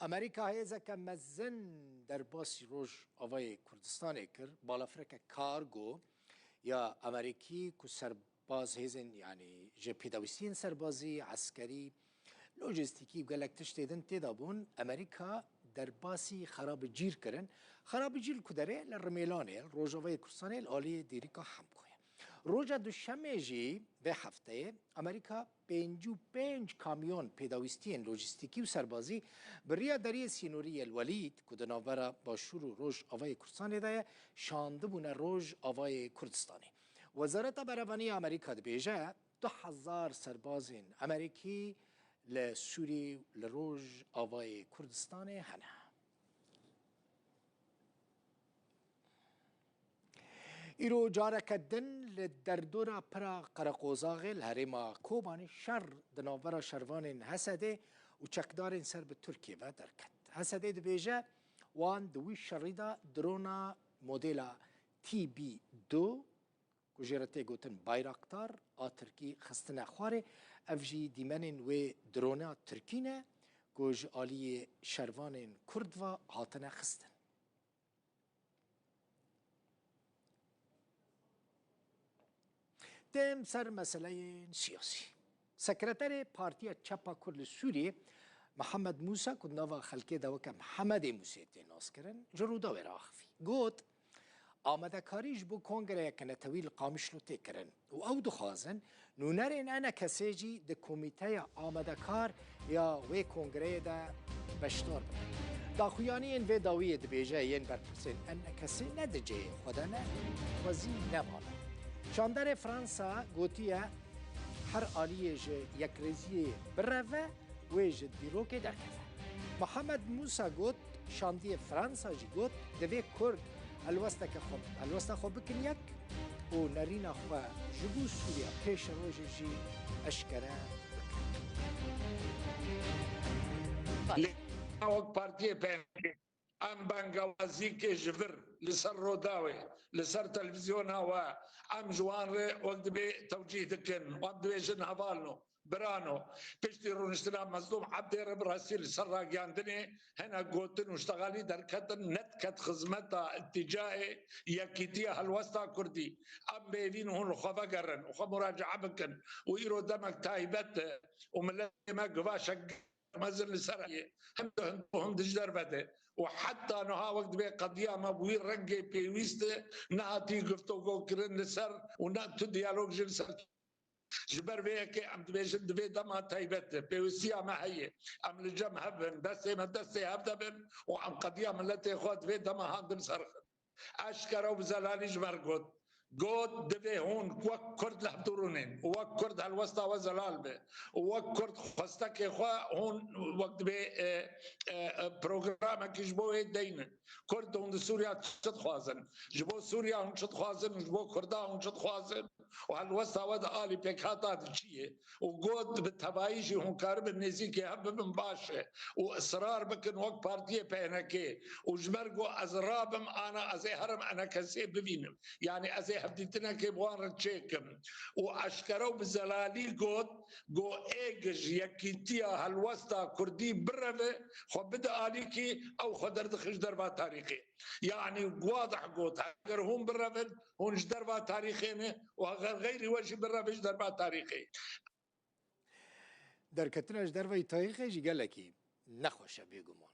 امریکا هیزه که مزن در باسی روش آوای کردستان کر بالافرک کارگو یا امریکی که سرباز هیزن یعنی جپیداویسین سربازی عسکری لوجستیکی و گلکتش تیدن تیدابون امریکا در باسی خراب جیر کرن خراب جیر کدره لرمیلانه روجاوای کردستان الالی دیریکا هم کوه روزا دوشنبه جی به هفته امریکا 55 کامیون پیداویستی لوجستیکی و سربازی بریا دری سینوری الولید که دناورا با شروع روز آوای کردستان ده شانده بونه روز آوای کردستانی وزارت برابانی امریکا دبیجه 2000 سرباز امریکی لسوری لروج آوای کردستان هنه ایرو جارک دن لدردورا پرا قرقوزاغ الهرما کوبانی شر دناورا شروان حسده و چکدار سر به ترکیه و درکت حسده دبیجه وان دوی شریدا درونا مدل تی بی دو گوجرته گوتن بایراکتار آ ترکی خستن خواره افجی دیمنین و درونا ترکینه گوج آلی شروان کرد و هاتن خستن دم سر مسئله سیاسی سکرتر پارتی چپا کرد سوریه محمد موسا که نوا خلقه دوکه محمد موسی تیناس کرن جرودا و راخفی گوت آمده کاریش بو کنگره کنه طویل قامش رو تکرن و او دخوازن نونرین انا کسی جی ده کمیته آمده کار یا وی کنگره ده بشتار بکن دا خویانی این وی داوی ده بیجه این برپرسین انا کسی ندجه خدا نه وزی نمانه شاندر فرانسا گوتیه هر آلیه جه یک رزیه بروه و جه دیروکه درکفه محمد موسا گوت شاندی فرانسا جی گوت دوی کرد الوستا خوب بکن یک و نرین خواه جبو سوریا پیش روژ جی اشکره بکن اوک پارتیه پینکه ام بانگوازی که جبر لسر روداوی لسر تلویزیون هوا ام جوان ری وقت بی توجیه دکن وقت بی جن هوالنو برانو پشتی رونشتنا مظلوم عبد رب راسي لسر راقياندني هنا قوتن واشتغالي دركتن نتكت خزمتا اتجاه يكيتيا هالوسطى كردي ام بيفين هون خفا قرن وخا مراجعة بكن ويرو دمك تايبت وملي ما قفاشك مازن السرعية هم دجدر بده وحتى نها وقت بي قضية ما بوي رنجي بيويست ناتي قفتو قو كرن لسر وناتو ديالوج جلسر جبر بيك ام دبيجن دبي دما تايبت بيوسيا ما هي ام لجم هبن دسي ما دسي هبدبن وام قضية ملتي خود بي دما هاندم سرخ اشكرا وبزلالي جمر قد دبي هون وك كرد لحضورونين وك كرد هالوسطى وزلال به وك كرد خستك اخوا هون وقت بي بروجرامك جبوه دين كرد هون سوريا تتخوازن جبو سوريا هون تتخوازن جبو كردا هون تتخوازن وهالوسطى ودا آلي بيكاتا تشيه وقد بالتبايجي هون كارب النزيكي هب من باشا واصرار بكن وك بارتيه بينكي وجمرقو ازرابم انا ازي هرم انا كسي ببينم يعني ازي هبديتنا كيبوان تشيكم واشكروا بزلالي قد قو ايجج يكيتيا هالوسطى كردي برفه خو بدا اليكي او خدر دخش دربا تاريخي يعني واضح قوت اگر هم برفه هون دربا تاريخي وغير وجه برفه دربا تاريخي در کتنش در وی تاریخش گلکی نخوشه بگمان